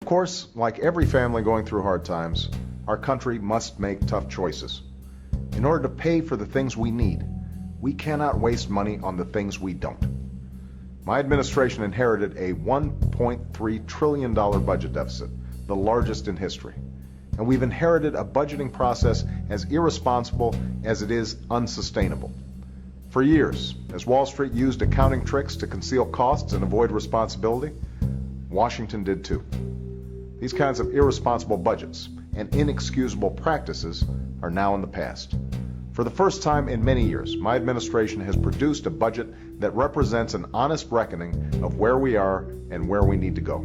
Of course, like every family going through hard times, our country must make tough choices. In order to pay for the things we need, we cannot waste money on the things we don't. My administration inherited a $1.3 trillion budget deficit, the largest in history. And we've inherited a budgeting process as irresponsible as it is unsustainable. For years, as Wall Street used accounting tricks to conceal costs and avoid responsibility, Washington did too. These kinds of irresponsible budgets and inexcusable practices are now in the past. For the first time in many years, my administration has produced a budget that represents an honest reckoning of where we are and where we need to go.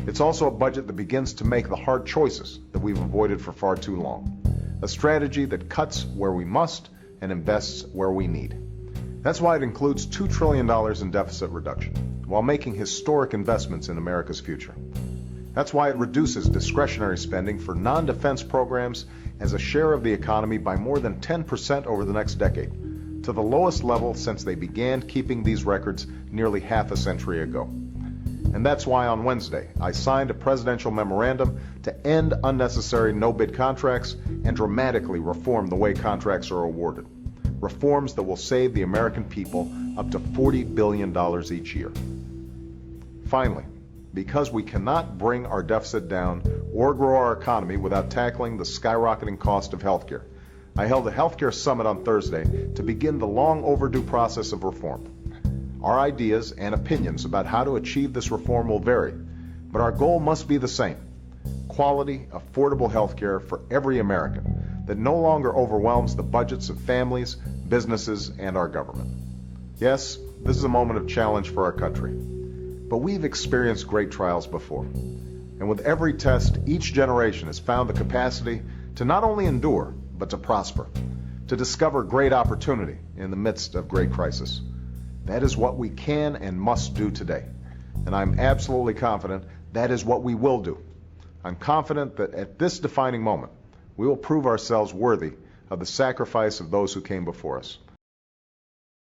It's also a budget that begins to make the hard choices that we've avoided for far too long. A strategy that cuts where we must and invests where we need. That's why it includes $2 trillion in deficit reduction, while making historic investments in America's future. That's why it reduces discretionary spending for non-defense programs as a share of the economy by more than 10% over the next decade, to the lowest level since they began keeping these records nearly half a century ago. And that's why on Wednesday, I signed a presidential memorandum to end unnecessary no-bid contracts and dramatically reform the way contracts are awarded. Reforms that will save the American people up to $40 billion each year. Finally, because we cannot bring our deficit down or grow our economy without tackling the skyrocketing cost of healthcare, I held a healthcare summit on Thursday to begin the long overdue process of reform. Our ideas and opinions about how to achieve this reform will vary, but our goal must be the same: quality, affordable healthcare for every American that no longer overwhelms the budgets of families, businesses, and our government. Yes, this is a moment of challenge for our country. But we've experienced great trials before. And with every test, each generation has found the capacity to not only endure, but to prosper, to discover great opportunity in the midst of great crisis. That is what we can and must do today. And I'm absolutely confident that is what we will do. I'm confident that at this defining moment, we will prove ourselves worthy of the sacrifice of those who came before us.